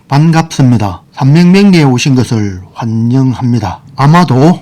반갑습니다. 삼명명리에 오신 것을 환영합니다. 아마도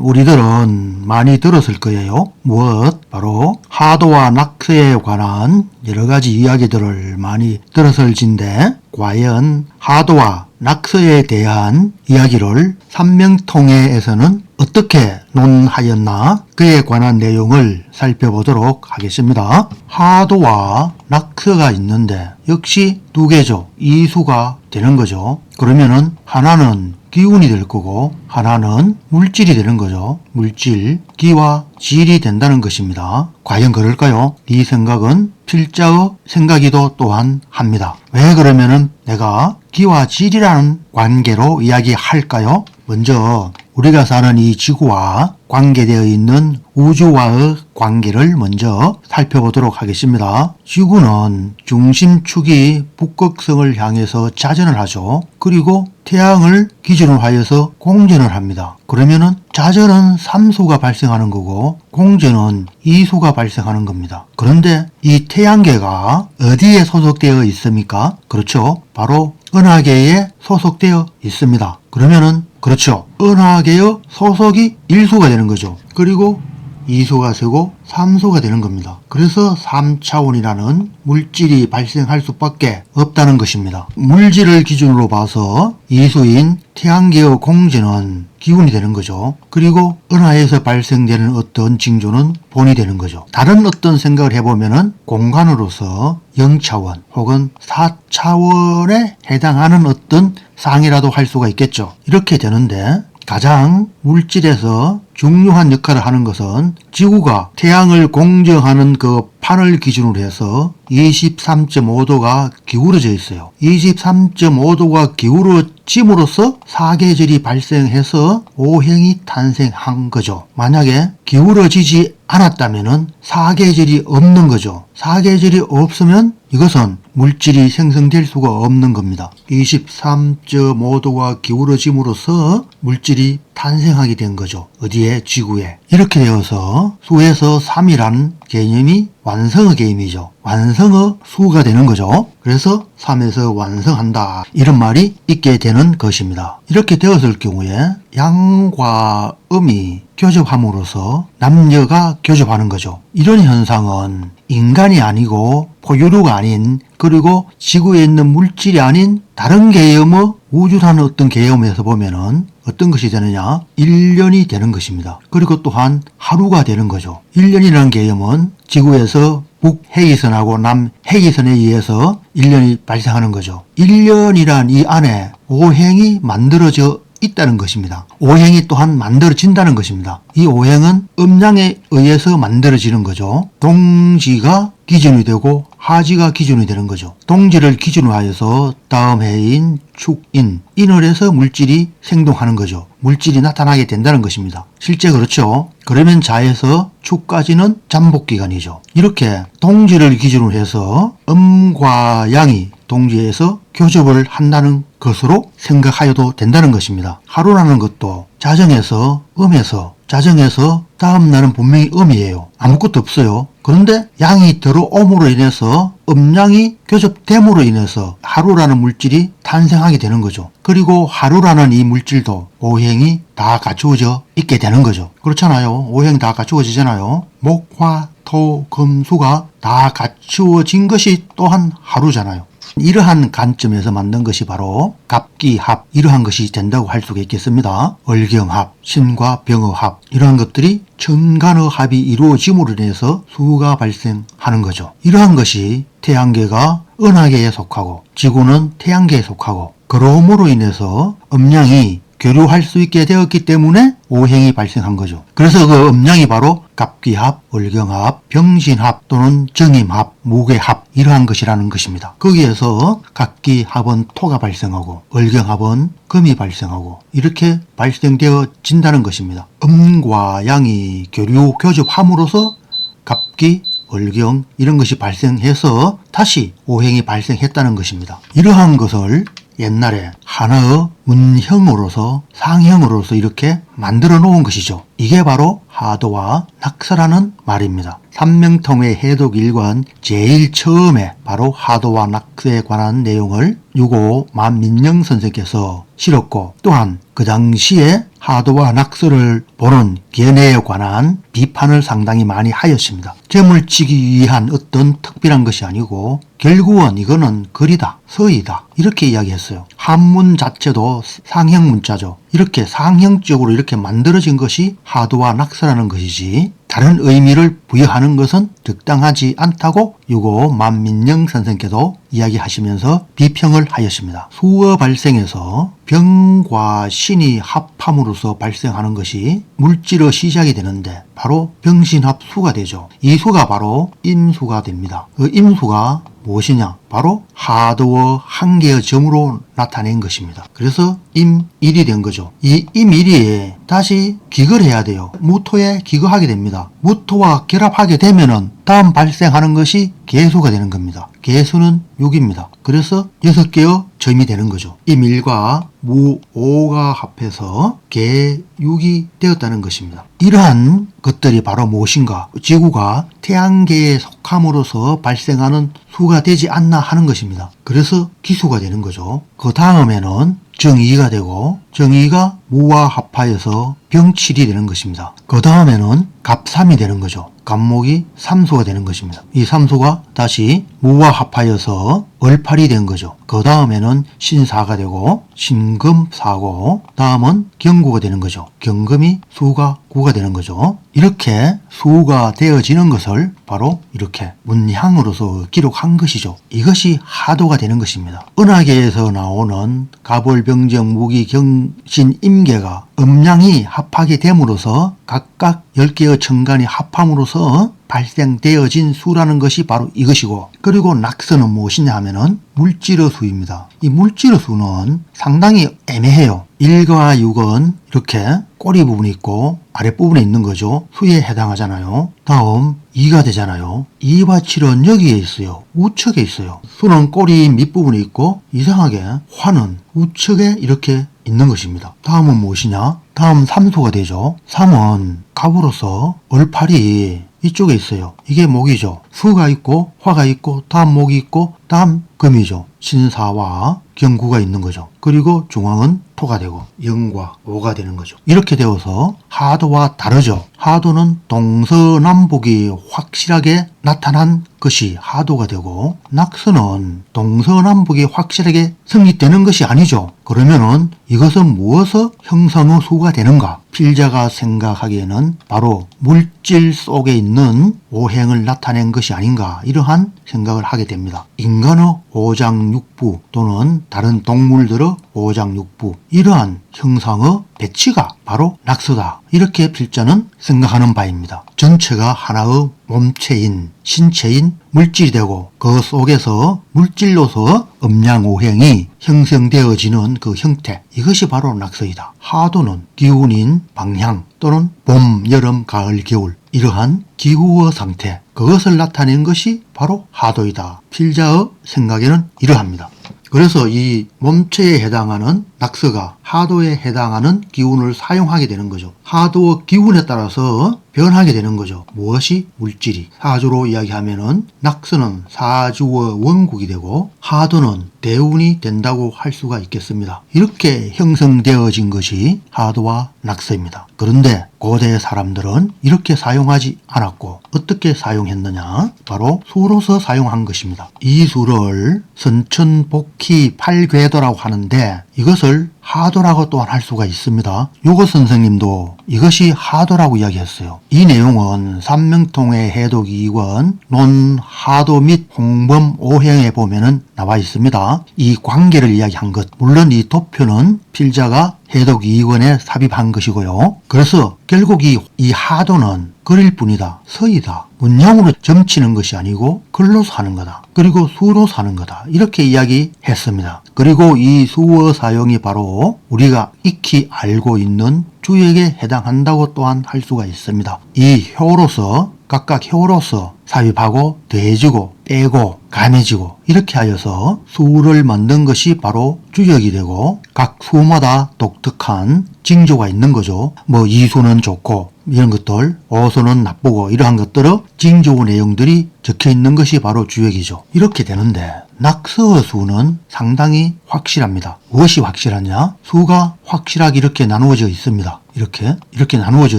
우리들은 많이 들었을 거예요. 무엇? 바로 하도와 낙서에 관한 여러가지 이야기들을 많이 들었을진데 과연 하도와 낙서에 대한 이야기를 삼명통해에서는 어떻게 논하였나 그에 관한 내용을 살펴보도록 하겠습니다. 하도와 낙서가 있는데 역시 두 개죠. 이수가 되는 거죠. 그러면은 하나는 기운이 될 거고 하나는 물질이 되는 거죠. 물질, 기와 질이 된다는 것입니다. 과연 그럴까요? 이 생각은 필자의 생각이도 또한 합니다. 왜 그러면은 내가 기와 질이라는 관계로 이야기할까요? 먼저 우리가 사는 이 지구와 관계되어 있는 우주와의 관계를 먼저 살펴보도록 하겠습니다. 지구는 중심축이 북극성을 향해서 자전을 하죠. 그리고 태양을 기준으로 하여서 공전을 합니다. 그러면은 자전은 3수가 발생하는 거고 공전은 2수가 발생하는 겁니다. 그런데 이 태양계가 어디에 소속되어 있습니까? 그렇죠. 바로 은하계에 소속되어 있습니다. 그러면은 그렇죠. 은하계의 소속이 1수가 되는 거죠. 그리고 2수가 되고 3수가 되는 겁니다. 그래서 3차원이라는 물질이 발생할 수밖에 없다는 것입니다. 물질을 기준으로 봐서 2수인 태양계의 공전은 기운이 되는 거죠. 그리고 은하에서 발생되는 어떤 징조는 본이 되는 거죠. 다른 어떤 생각을 해보면은 공간으로서 0차원 혹은 4차원에 해당하는 어떤 상이라도 할 수가 있겠죠. 이렇게 되는데 가장 물질에서 중요한 역할을 하는 것은 지구가 태양을 공정하는 그 판을 기준으로 해서 23.5도가 기울어져 있어요. 23.5도가 기울어짐으로써 사계절이 발생해서 오행이 탄생한 거죠. 만약에 기울어지지 않았다면 사계절이 없는 거죠. 사계절이 없으면 이것은 물질이 생성될 수가 없는 겁니다. 23.5도가 기울어짐으로써 물질이 탄생하게 된 거죠. 어디에? 지구에. 이렇게 되어서 수에서 3이라는 개념이 완성의 개념이죠. 완성의 수가 되는 거죠. 그래서 3에서 완성한다. 이런 말이 있게 되는 것입니다. 이렇게 되었을 경우에 양과 음이 교접함으로써 남녀가 교접하는 거죠. 이런 현상은 인간이 아니고 포유류가 아닌 그리고 지구에 있는 물질이 아닌 다른 개념의 우주라는 어떤 개념에서 보면은 어떤 것이 되느냐? 1년이 되는 것입니다. 그리고 또한 하루가 되는 거죠. 1년이라는 개념은 지구에서 북해기선하고 남해기선에 의해서 1년이 발생하는 거죠. 1년이란 이 안에 오행이 만들어져 있다는 것입니다. 오행이 또한 만들어진다는 것입니다. 이 오행은 음양에 의해서 만들어지는 거죠. 동지가 기준이 되고 하지가 기준이 되는 거죠. 동지를 기준으로 하여서 다음 해인 축인 인월에서 물질이 생동하는 거죠. 물질이 나타나게 된다는 것입니다. 실제 그렇죠. 그러면 자에서 축까지는 잠복기간이죠. 이렇게 동지를 기준으로 해서 음과 양이 동지에서 교접을 한다는 것으로 생각하여도 된다는 것입니다. 하루라는 것도 자정에서 음에서 자정에서 다음 날은 분명히 음이에요. 아무것도 없어요. 그런데 양이 들어옴으로 인해서 음양이 교접됨으로 인해서 하루라는 물질이 탄생하게 되는 거죠. 그리고 하루라는 이 물질도 오행이 다 갖추어져 있게 되는 거죠. 그렇잖아요. 오행 다 갖추어지잖아요. 목, 화, 토, 금, 수가 다 갖추어진 것이 또한 하루잖아요. 이러한 관점에서 만든 것이 바로 갑기합 이러한 것이 된다고 할 수가 있겠습니다. 얼경합, 신과 병어합 이러한 것들이 천간의 합이 이루어짐으로 인해서 수가 발생하는 거죠. 이러한 것이 태양계가 은하계에 속하고 지구는 태양계에 속하고 그러므로 인해서 음양이 교류할 수 있게 되었기 때문에 오행이 발생한 거죠. 그래서 그 음양이 바로 갑기합, 월경합, 병신합 또는 정임합, 무괴합 이러한 것이라는 것입니다. 거기에서 갑기합은 토가 발생하고 월경합은 금이 발생하고 이렇게 발생되어진다는 것입니다. 음과 양이 교접함으로써 갑기, 월경 이런 것이 발생해서 다시 오행이 발생했다는 것입니다. 이러한 것을 옛날에 하나의 문형으로서 상형으로서 이렇게 만들어 놓은 것이죠. 이게 바로 하도와 낙서라는 말입니다. 삼명통의 해독 일관 제일 처음에 바로 하도와 낙서에 관한 내용을 유고 만민영 선생께서 실었고, 또한 그 당시에 하도와 낙서를 보는 견해에 관한 비판을 상당히 많이 하였습니다. 점을 치기 위한 어떤 특별한 것이 아니고 결국은 이거는 글이다, 서이다 이렇게 이야기했어요. 한문 자체도 상형 문자죠. 이렇게 상형적으로 이렇게 만들어진 것이 하도와 낙서라는 것이지 다른 의미를 부여하는 것은 적당하지 않다고 유고 만민영 선생께도 이야기하시면서 비평을 하였습니다. 수어 발생에서 병과 신이 합함으로써 발생하는 것이 물질의 시작이 되는데 바로 병신합수가 되죠. 이 수가 바로 임수가 됩니다. 그 임수가 무엇이냐? 바로 하도의 한 개의 점으로 나타낸 것입니다. 그래서 임일이 된 거죠. 이 임일이 다시 기거를 해야 돼요. 무토에 기거하게 됩니다. 무토와 결합하게 되면은 다음 발생하는 것이 개수가 되는 겁니다. 개수는 6입니다. 그래서 6개의 점이 되는 거죠. 임일과 무오가 합해서 개6이 되었다는 것입니다. 이러한 것들이 바로 무엇인가? 지구가 태양계에 속함으로써 발생하는 수가 되지 않나 하는 것입니다. 그래서 기수가 되는 거죠. 그 다음에는 정이가 되고 정이가 무와 합하여서 병칠이 되는 것입니다. 그 다음에는 갑삼이 되는 거죠. 갑목이 삼수가 되는 것입니다. 이 삼수가 다시 무와 합하여서 얼팔이 된 거죠. 그 다음에는 신사가 되고 신금사고 다음은 경구가 되는 거죠. 경금이 수가 구가 되는 거죠. 이렇게 수가 되어지는 것을 바로 이렇게 문향으로서 기록한 것이죠. 이것이 하도가 되는 것입니다. 은하계에서 나오는 가벌병정 무기경신 임계가 음양이 합하게 됨으로써 각각 10개의 천간이 합함으로써 발생되어진 수라는 것이 바로 이것이고, 그리고 낙서는 무엇이냐 하면은 물질의 수입니다. 이 물질의 수는 상당히 애매해요. 1과 6은 이렇게 꼬리 부분이 있고 아랫부분에 있는 거죠. 수에 해당하잖아요. 다음 2가 되잖아요. 2와 7은 여기에 있어요. 우측에 있어요. 수는 꼬리 밑부분에 있고 이상하게 화는 우측에 이렇게 있는 것입니다. 다음은 무엇이냐? 다음 3수가 되죠. 3은 갑으로서 얼팔이 이쪽에 있어요. 이게 목이죠. 수가 있고 화가 있고 다음 목이 있고 다음 금이죠. 신사와 경구가 있는 거죠. 그리고 중앙은 토가 되고 영과 오가 되는 거죠. 이렇게 되어서 하도와 다르죠. 하도는 동서남북이 확실하게 나타난 것이 하도가 되고, 낙서는 동서남북이 확실하게 성립되는 것이 아니죠. 그러면은 이것은 무엇의 형상의 수가 되는가? 필자가 생각하기에는 바로 물질 속에 있는 오행을 나타낸 것이 아닌가, 이러한 생각을 하게 됩니다. 인간의 오장육부 또는 다른 동물들의 오장육부, 이러한 형상의 배치가 바로 낙서다, 이렇게 필자는 생각하는 바입니다. 전체가 하나의 몸체인 신체인 물질이 되고 그 속에서 물질로서 음양오행이 형성되어지는 그 형태, 이것이 바로 낙서이다. 하도는 기운인 방향 또는 봄, 여름, 가을, 겨울, 이러한 기후의 상태, 그것을 나타낸 것이 바로 하도이다. 필자의 생각에는 이러합니다. 그래서 이 몸체에 해당하는 낙서가 하도에 해당하는 기운을 사용하게 되는 거죠. 하도의 기운에 따라서 변하게 되는 거죠. 무엇이? 물질이. 사주로 이야기하면은 낙서는 사주의 원국이 되고 하도는 대운이 된다고 할 수가 있겠습니다. 이렇게 형성되어진 것이 하도와 낙서입니다. 그런데 고대 사람들은 이렇게 사용하지 않았고 어떻게 사용했느냐? 바로 수로서 사용한 것입니다. 이 수를 선천복희 팔궤도라고 하는데 이것을 하도라고 또한 할 수가 있습니다. 요거 선생님도 이것이 하도라고 이야기했어요. 이 내용은 삼명통의 해독 2권 논 하도 및 홍범 오행에 보면은 나와 있습니다. 이 관계를 이야기한 것, 물론 이 도표는 필자가 해독 2권에 삽입한 것이고요. 그래서 결국 이 하도는 글일 뿐이다, 서이다, 문양으로 점치는 것이 아니고 글로서 하는 거다, 그리고 수로서 하는 거다, 이렇게 이야기했습니다. 그리고 이 수어 사용이 바로 우리가 익히 알고 있는 주역에 해당한다고 또한 할 수가 있습니다. 이 효로서 각각 효로서 삽입하고 더해주고 빼고 감해지고 이렇게 하여서 수를 만든 것이 바로 주역이 되고 각 수마다 독특한 징조가 있는 거죠. 뭐 이수는 좋고 이런 것들, 오수는 나쁘고 이러한 것들의 징조 내용들이 적혀 있는 것이 바로 주역이죠. 이렇게 되는데 낙서의 수는 상당히 확실합니다. 무엇이 확실하냐? 수가 확실하게 이렇게 나누어져 있습니다. 이렇게 나누어져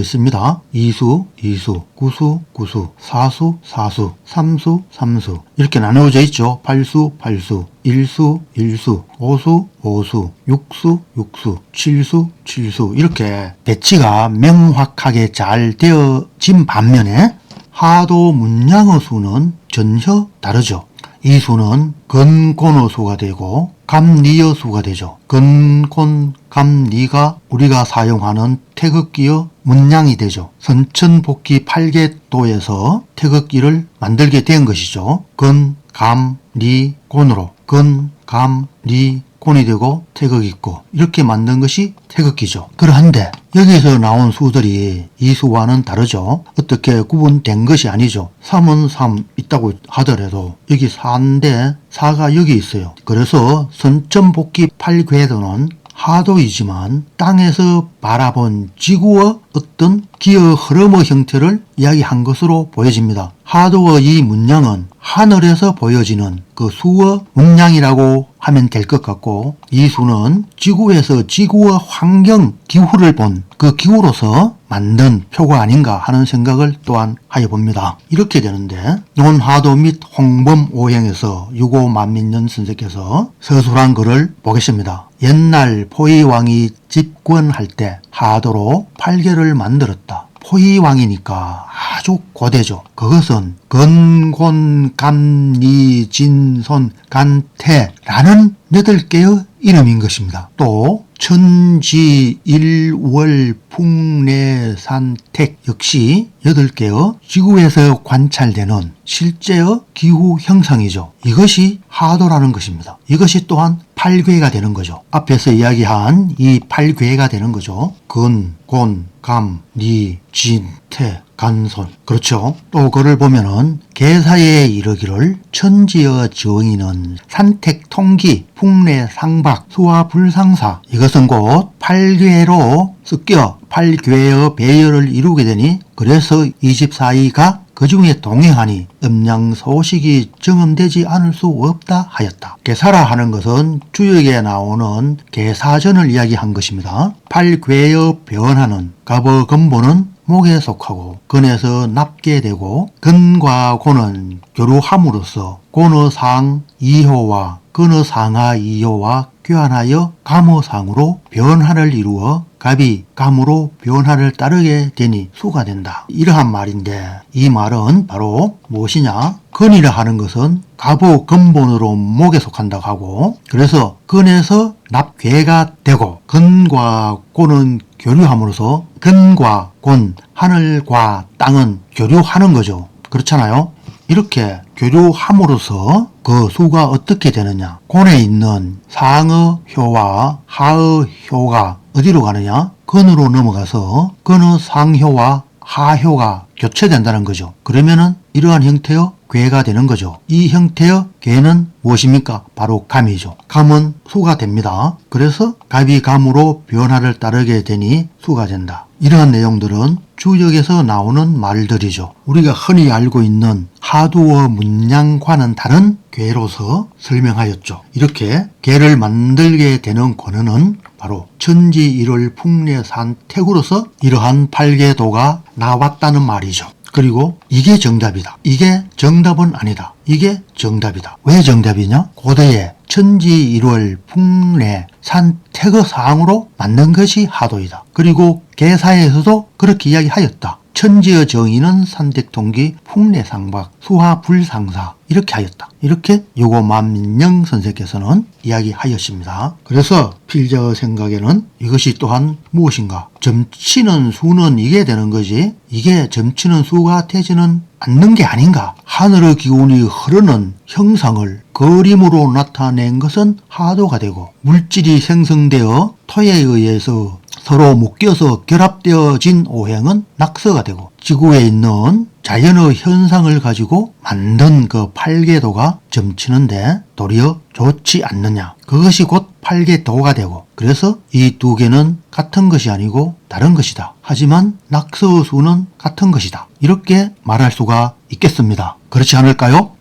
있습니다. 이수, 구수, 사수, 삼수 이렇게 나누어져 있죠. 팔수, 일수, 오수, 육수, 칠수 이렇게 배치가 명확하게 잘 되어진 반면에 하도 문양의 수는 전혀 다르죠. 이 수는 근곤의 수가 되고 감리의 수가 되죠. 근곤, 감리가 우리가 사용하는 태극기의 문양이 되죠. 선천복귀 8계도에서 태극기를 만들게 된 것이죠. 근, 감, 리, 곤으로 근, 감, 리, 곤이 되고 태극이 있고 이렇게 만든 것이 태극기죠. 그러한데 여기서 나온 수들이 이 수와는 다르죠. 어떻게 구분된 것이 아니죠. 3은 3 있다고 하더라도 여기 4인데 4가 여기 있어요. 그래서 선천복귀 8궤도는 하도이지만 땅에서 바라본 지구의 어떤 기의 흐름의 형태를 이야기한 것으로 보여집니다. 하도의 이 문양은 하늘에서 보여지는 그 수의 문양이라고 하면 될 것 같고 이 수는 지구에서 지구의 환경 기후를 본 그 기후로서 만든 표가 아닌가 하는 생각을 또한 하여 봅니다. 이렇게 되는데 논하도 및 홍범 오행에서 유고 만민년 선생께서 서술한 글을 보겠습니다. 옛날 포의왕이 집권할 때 하도로 8개를 만들었다. 포의왕이니까 아주 고대죠. 그것은 근곤, 감리, 진손, 간태라는 8개의 이름인 것입니다. 또 천지, 일월, 풍래, 산택 역시 8개의 지구에서 관찰되는 실제의 기후 형상이죠. 이것이 하도라는 것입니다. 이것이 또한 8궤가 되는 거죠. 앞에서 이야기한 이 8궤가 되는 거죠. 근, 곤, 감, 리, 진, 태, 간손. 그렇죠. 또 그를 보면은 계사에 이르기를 천지의 정의는 산택 통기, 풍래 상박, 수화 불상사. 이것은 곧 8궤로 섞여 8궤의 배열을 이루게 되니 그래서 24이가 그 중에 동행하니 음양소식이 정음되지 않을 수 없다 하였다. 계사라 하는 것은 주역에 나오는 계사전을 이야기한 것입니다. 8궤의 변화는 갑의 근본은 목에 속하고 근에서 납게 되고 근과 곤은 교류함으로써 곤의 상 2효와 근의 상하 2효와 교환하여 감의 상으로 변화를 이루어 갑이 감으로 변화를 따르게 되니 수가 된다. 이러한 말인데 이 말은 바로 무엇이냐? 근이라 하는 것은 갑의 근본으로 목에 속한다고 하고 그래서 근에서 납괴가 되고 근과 곤은 교류함으로써 근과 곤, 하늘과 땅은 교류하는 거죠. 그렇잖아요. 이렇게 교류함으로써 그 수가 어떻게 되느냐? 곤에 있는 상의 효와 하의 효가 어디로 가느냐? 근으로 넘어가서 근의 상효와 하효가 교체된다는 거죠. 그러면은 이러한 형태의 괴가 되는 거죠. 이 형태의 괴는 무엇입니까? 바로 감이죠. 감은 수가 됩니다. 그래서 갑이 감으로 변화를 따르게 되니 수가 된다. 이러한 내용들은 주역에서 나오는 말들이죠. 우리가 흔히 알고 있는 하두어 문양과는 다른 괴로서 설명하였죠. 이렇게 괴를 만들게 되는 권한은 바로 천지 일월 풍래산택으로서 이러한 8계도가 나왔다는 말이죠. 그리고 이게 정답이다. 이게 정답은 아니다. 이게 정답이다. 왜 정답이냐? 고대에 천지 일월 풍래 산택의 사항으로 만든 것이 하도이다. 그리고 계사에서도 그렇게 이야기하였다. 천지의 정의는 산택통기 풍래상박 수화불상사 이렇게 하였다. 이렇게 유고만민영 선생께서는 이야기하였습니다. 그래서 필자의 생각에는 이것이 또한 무엇인가? 점치는 수는 이게 되는 거지 이게 점치는 수가 되지는 않는 게 아닌가? 하늘의 기운이 흐르는 형상을 그림으로 나타낸 것은 하도가 되고 물질이 생성되어 토에 의해서 서로 묶여서 결합되어진 오행은 낙서가 되고 지구에 있는 자연의 현상을 가지고 만든 그 팔계도가 점치는데 도리어 좋지 않느냐. 그것이 곧 팔계도가 되고 그래서 이 두 개는 같은 것이 아니고 다른 것이다. 하지만 낙서의 수는 같은 것이다. 이렇게 말할 수가 있겠습니다. 그렇지 않을까요?